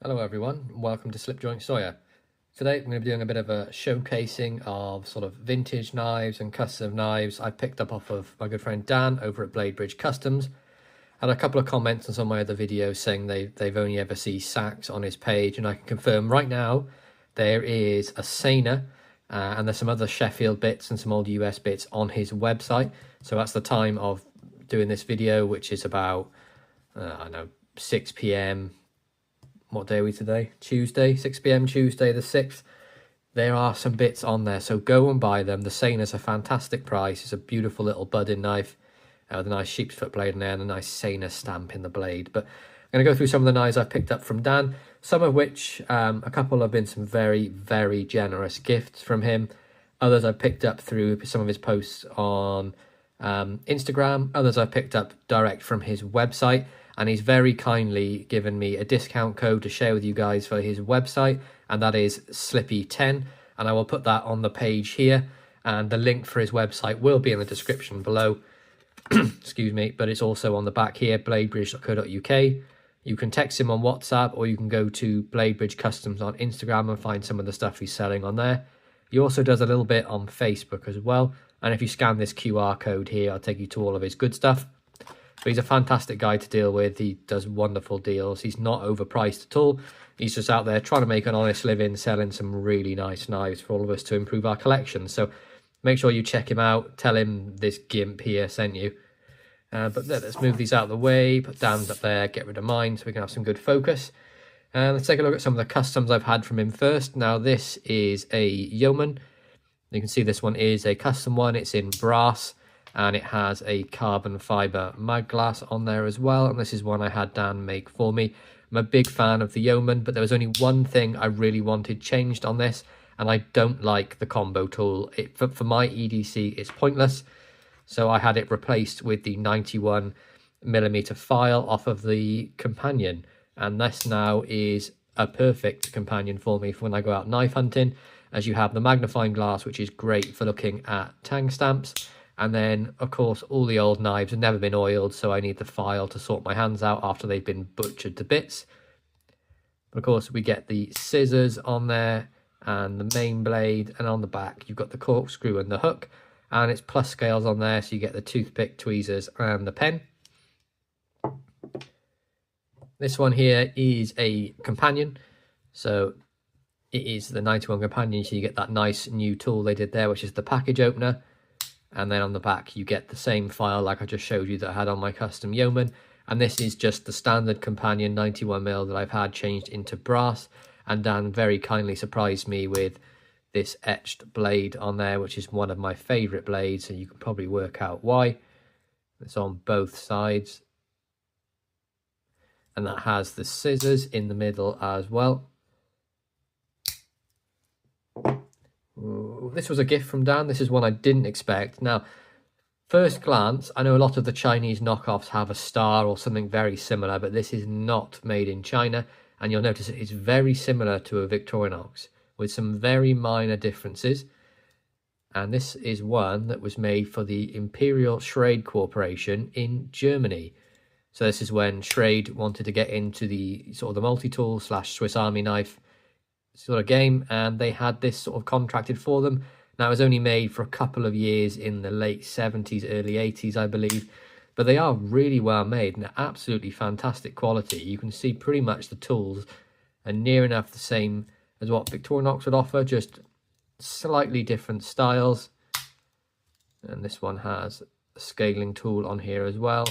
Hello everyone, welcome to Slipjoint Sawyer. Today I'm going to be doing a bit of a showcasing of sort of vintage knives and custom knives I picked up off of my good friend Dan over at BladeBridge Customs. Had a couple of comments on some of my other videos saying they've only ever seen sacks on his page, and I can confirm right now there is a seiner and there's some other Sheffield bits and some old US bits on his website. So that's the time of doing this video, which is about, I don't know, 6 p.m. What day are we today? Tuesday, 6 p.m. Tuesday the 6th. There are some bits on there, so go and buy them. The Seiner's a fantastic price. It's a beautiful little budding knife with a nice sheep's foot blade in there and a nice Seiner stamp in the blade. But I'm going to go through some of the knives I've picked up from Dan, some of which, a couple have been some very, very generous gifts from him. Others I've picked up through some of his posts on Instagram. Others I've picked up direct from his website. And he's very kindly given me a discount code to share with you guys for his website, and that is Slippy10, and I will put that on the page here, and the link for his website will be in the description below. Excuse me, but it's also on the back here, bladebridge.co.uk. You can text him on WhatsApp, or you can go to BladeBridge Customs on Instagram and find some of the stuff he's selling on there. He also does a little bit on Facebook as well, and if you scan this QR code here, I'll take you to all of his good stuff. But he's a fantastic guy to deal with. He does wonderful deals. He's not overpriced at all. He's just out there trying to make an honest living, selling some really nice knives for all of us to improve our collection. So make sure you check him out. Tell him this gimp here sent you. But let's move these out of the way. Put Dan's up there. Get rid of mine so we can have some good focus. And let's take a look at some of the customs I've had from him first. Now this is a Yomen. You can see this one is a custom one. It's in brass. And it has a carbon fibre mag glass on there as well. And this is one I had Dan make for me. I'm a big fan of the Yomen, but there was only one thing I really wanted changed on this. And I don't like the combo tool. For my EDC, it's pointless. So I had it replaced with the 91mm file off of the companion. And this now is a perfect companion for me for when I go out knife hunting. As you have the magnifying glass, which is great for looking at tang stamps. And then, of course, all the old knives have never been oiled, so I need the file to sort my hands out after they've been butchered to bits. But of course, we get the scissors on there and the main blade, and on the back you've got the corkscrew and the hook, and it's plus scales on there, so you get the toothpick, tweezers, and the pen. This one here is a companion, so it is the 91 companion, so you get that nice new tool they did there, which is the package opener. And then on the back, you get the same file like I just showed you that I had on my custom Yomen. And this is just the standard companion 91mm that I've had changed into brass. And Dan very kindly surprised me with this etched blade on there, which is one of my favourite blades. And you can probably work out why. It's on both sides. And that has the scissors in the middle as well. This was a gift from Dan. This is one I didn't expect. Now, first glance, I know a lot of the Chinese knockoffs have a star or something very similar, but this is not made in China. And you'll notice it's very similar to a Victorinox with some very minor differences. And this is one that was made for the Imperial Shrade Corporation in Germany. So this is when Shrade wanted to get into the sort of the multi-tool / Swiss Army knife sort of game, and they had this sort of contracted for them. Now it was only made for a couple of years in the late 70s, early 80s, I believe, but they are really well made and they're absolutely fantastic quality. You can see pretty much the tools are near enough the same as what Victorinox would offer, just slightly different styles. And this one has a scaling tool on here as well.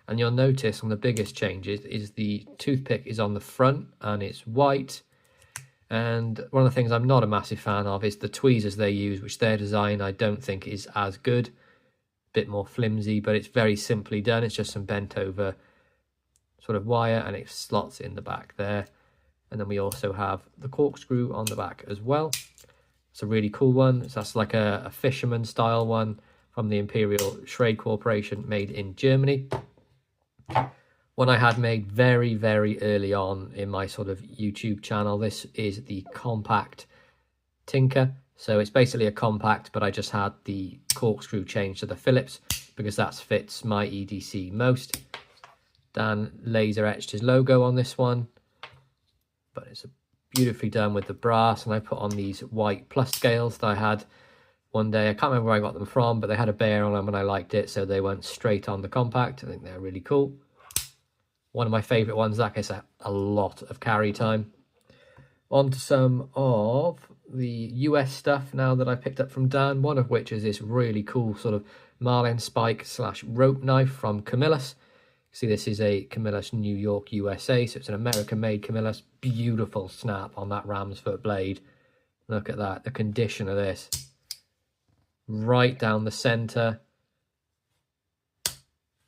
And you'll notice one of the biggest changes is the toothpick is on the front and it's white. And one of the things I'm not a massive fan of is the tweezers they use, which their design I don't think is as good. A bit more flimsy, but it's very simply done. It's just some bent over sort of wire and it slots in the back there. And then we also have the corkscrew on the back as well. It's a really cool one. So that's like a fisherman style one from the Imperial Shrade Corporation made in Germany. One I had made very, very early on in my sort of YouTube channel. This is the compact Tinker. So it's basically a compact, but I just had the corkscrew changed to the Phillips because that fits my EDC most. Dan laser etched his logo on this one. but it's beautifully done with the brass. And I put on these white plus scales that I had one day. I can't remember where I got them from, but they had a bear on them and I liked it, so they went straight on the compact. I think they're really cool. One of my favorite ones that gets a lot of carry time. On to some of the US stuff now that I picked up from Dan, one of which is this really cool sort of marlin spike / rope knife from Camilis. See, this is a Camilis New York, USA, so it's an American-made Camillis. Beautiful snap on that ram's foot blade. Look at that, the condition of this. Right down the center.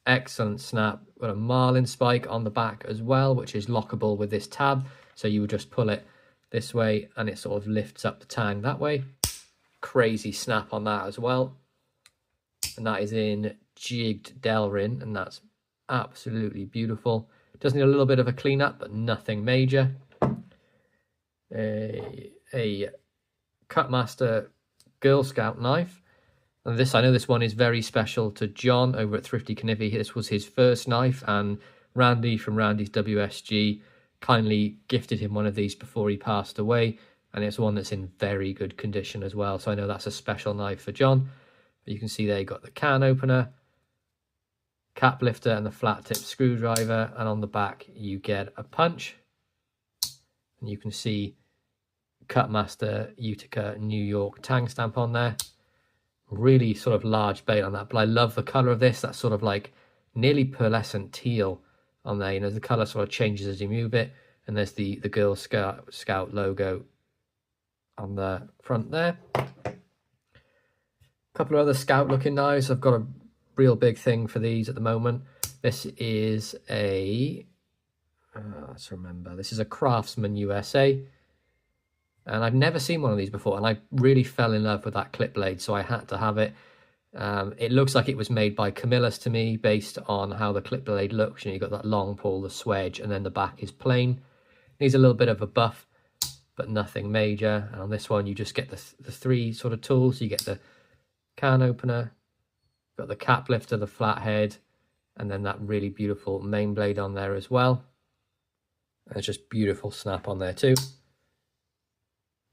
Excellent snap. Got a marlin spike on the back as well, which is lockable with this tab. So you would just pull it this way and it sort of lifts up the tang that way. Crazy snap on that as well. And that is in jigged Delrin, and that's absolutely beautiful. Does need a little bit of a cleanup, but nothing major. A Cutmaster Girl Scout knife. And this, I know this one is very special to John over at Thrifty Knivy. This was his first knife, and Randy from Randy's WSG kindly gifted him one of these before he passed away, and it's one that's in very good condition as well. So I know that's a special knife for John. But you can see there you got the can opener, cap lifter, and the flat tip screwdriver, and on the back you get a punch. And you can see Cutmaster Utica New York tang stamp on there. Really sort of large blade on that, but I love the color of this. That's sort of like nearly pearlescent teal on there. You know, the color sort of changes as you move it, and there's the Girl Scout logo on the front there. A couple of other Scout looking knives. I've got a real big thing for these at the moment. This is a let's remember, this is a Craftsman USA. And I've never seen one of these before, and I really fell in love with that clip blade, so I had to have it. It looks like it was made by Camillis to me, based on how the clip blade looks. You know, you've got that long pull, the swedge, and then the back is plain. Needs a little bit of a buff, but nothing major. And on this one, you just get the three sort of tools. You get the can opener, got the cap lifter, the flathead, and then that really beautiful main blade on there as well. And it's just beautiful snap on there too.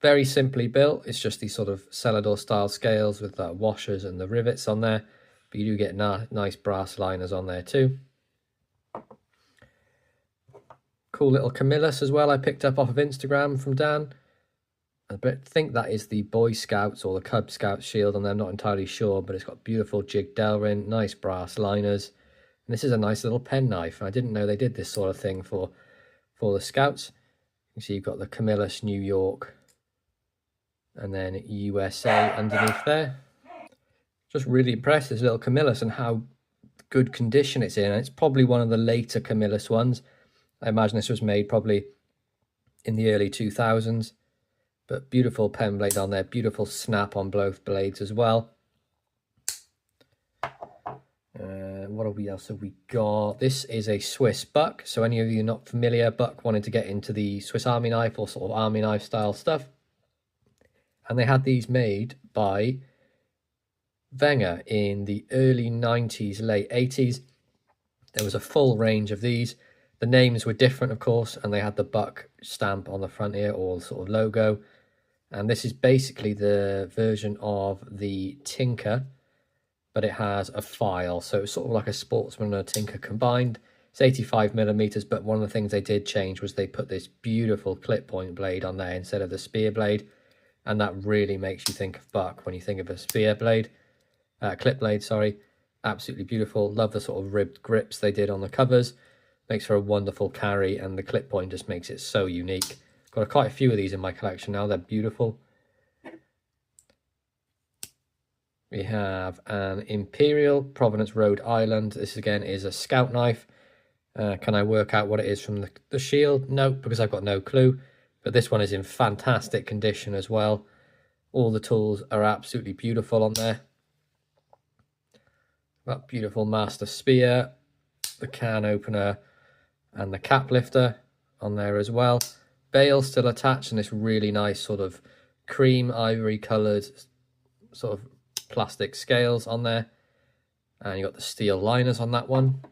Very simply built. It's just these sort of Celador style scales with the washers and the rivets on there, but you do get nice brass liners on there too. Cool little Camillis as well I picked up off of Instagram from Dan. I think that is the Boy Scouts or the Cub Scouts shield on there, I'm not entirely sure, but it's got beautiful jig Delrin, nice brass liners, and this is a nice little pen knife. I didn't know they did this sort of thing for the Scouts. You see you've got the Camillis New York and then USA underneath there. Just really impressed this little Camillis and how good condition it's in. It's probably one of the later Camillis ones. I imagine this was made probably in the early 2000s. But beautiful pen blade on there, beautiful snap on both blades as well. What else have we got? This is a Swiss buck. So any of you not familiar, buck wanted to get into the Swiss Army knife or sort of army knife style stuff. And they had these made by Wenger in the early 90s, late 80s. There was a full range of these. The names were different, of course, and they had the buck stamp on the front here, or sort of logo. And this is basically the version of the Tinker, but it has a file. So it's sort of like a Sportsman and a Tinker combined. It's 85mm, but one of the things they did change was they put this beautiful clip point blade on there instead of the spear blade. And that really makes you think of buck when you think of a spear blade, clip blade, sorry. Absolutely beautiful. Love the sort of ribbed grips they did on the covers. Makes for a wonderful carry, and the clip point just makes it so unique. Got quite a few of these in my collection now. They're beautiful. We have an Imperial, Providence, Rhode Island. This again is a Scout knife. Can I work out what it is from the shield? No, because I've got no clue. But this one is in fantastic condition as well. All the tools are absolutely beautiful on there. That beautiful master spear, the can opener, and the cap lifter on there as well. Bail still attached, and this really nice sort of cream ivory coloured sort of plastic scales on there. And you got the steel liners on that one.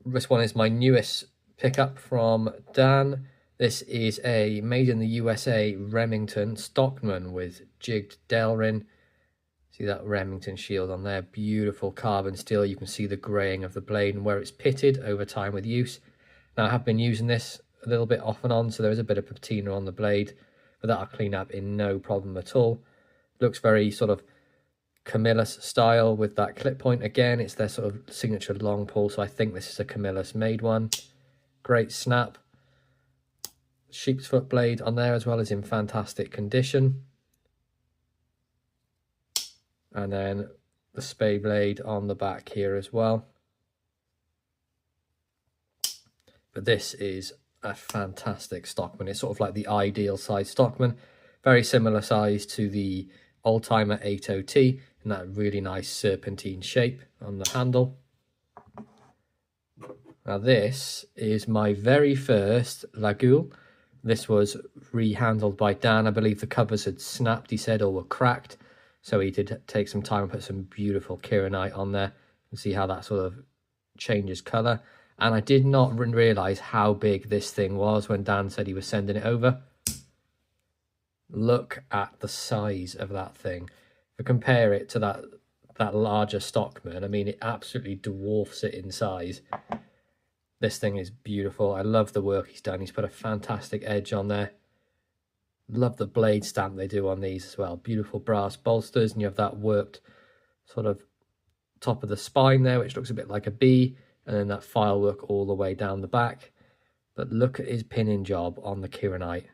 This one is my newest pickup from Dan. This is a made in the USA Remington Stockman with jigged Delrin. See that Remington shield on there, beautiful carbon steel. You can see the greying of the blade and where it's pitted over time with use. Now I have been using this a little bit off and on, so there is a bit of patina on the blade, but that'll clean up in no problem at all. Looks very sort of Camilis style with that clip point. Again, it's their sort of signature long pull, so I think this is a Camilis made one. Great snap. Sheep's foot blade on there as well is in fantastic condition. And then the spade blade on the back here as well. But this is a fantastic Stockman. It's sort of like the ideal size Stockman. Very similar size to the Oldtimer 80T in that really nice serpentine shape on the handle. Now this is my very first Lagoule. This was rehandled by Dan. I believe the covers had snapped, he said, or were cracked. So he did take some time and put some beautiful kyanite on there. You can see how that sort of changes colour. And I did not realise how big this thing was when Dan said he was sending it over. Look at the size of that thing. If I compare it to that larger Stockman, I mean, it absolutely dwarfs it in size. This thing is beautiful. I love the work he's done. He's put a fantastic edge on there. Love the blade stamp they do on these as well. Beautiful brass bolsters, and you have that worked sort of top of the spine there, which looks a bit like a B, and then that file work all the way down the back. But look at his pinning job on the kyanite.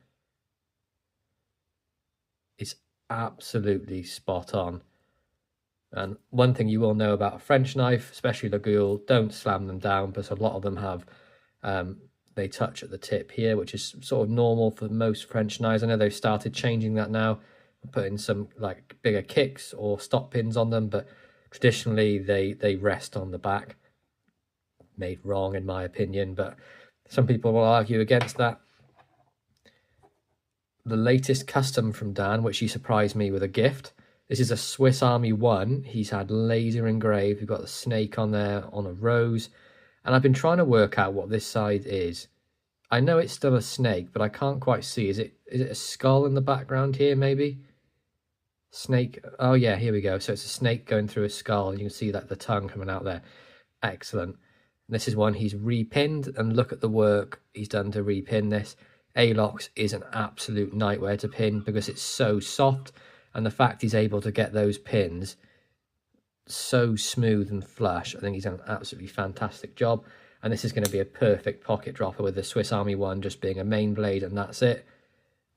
It's absolutely spot on. And one thing you will know about a French knife, especially Lagoule, don't slam them down, because a lot of them have they touch at the tip here, which is sort of normal for most French knives. I know they've started changing that now, putting some like bigger kicks or stop pins on them, but traditionally they rest on the back. Made wrong in my opinion, but some people will argue against that. The latest custom from Dan, which he surprised me with a gift. This is a Swiss Army 1. He's had laser engraved. We've got the snake on there on a rose. And I've been trying to work out what this side is. I know it's still a snake, but I can't quite see. Is it a skull in the background here, maybe? Snake. Oh, yeah, here we go. So it's a snake going through a skull. And you can see that the tongue coming out there. Excellent. And this is one he's repinned. And look at the work he's done to repin this. A-locks is an absolute nightmare to pin because it's so soft. And the fact he's able to get those pins so smooth and flush, I think he's done an absolutely fantastic job. And this is going to be a perfect pocket dropper with the Swiss Army 1 just being a main blade, and that's it.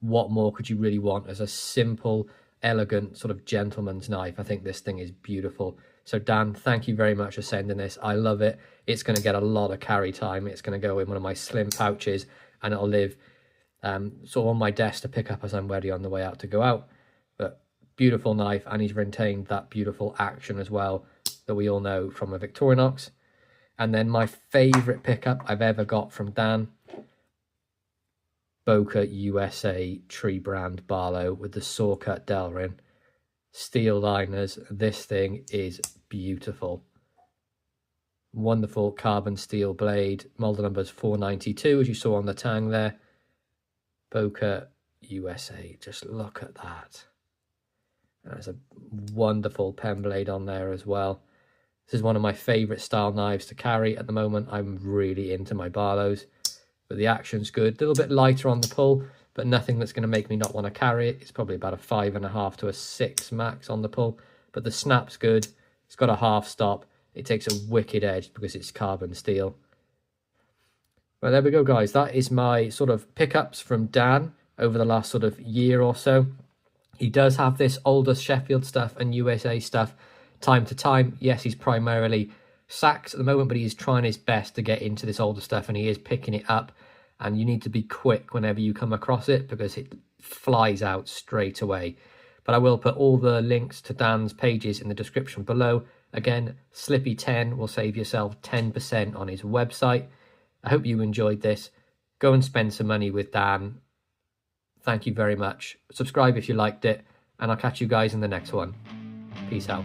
What more could you really want as a simple, elegant, sort of gentleman's knife? I think this thing is beautiful. So Dan, thank you very much for sending this. I love it. It's going to get a lot of carry time. It's going to go in one of my slim pouches, and it'll live sort of on my desk to pick up as I'm ready on the way out to go out. But beautiful knife, and he's retained that beautiful action as well that we all know from a Victorinox. And then my favourite pickup I've ever got from Dan, Bokeh USA tree brand Barlow with the saw cut Delrin, steel liners. This thing is beautiful. Wonderful carbon steel blade, model number's 492 as you saw on the tang there. Bokeh USA, just look at that. There's a wonderful pen blade on there as well. This is one of my favourite style knives to carry at the moment. I'm really into my Barlows, but the action's good. A little bit lighter on the pull, but nothing that's going to make me not want to carry it. It's probably about a 5.5 to a 6 max on the pull, but the snap's good. It's got a half stop. It takes a wicked edge because it's carbon steel. Well, there we go, guys. That is my sort of pickups from Dan over the last sort of year or so. He does have this older Sheffield stuff and USA stuff time to time. Yes, he's primarily Saks at the moment, but he is trying his best to get into this older stuff, and he is picking it up. And you need to be quick whenever you come across it because it flies out straight away. But I will put all the links to Dan's pages in the description below. Again, Slippy10 will save yourself 10% on his website. I hope you enjoyed this. Go and spend some money with Dan. Thank you very much. Subscribe if you liked it, and I'll catch you guys in the next one. Peace out.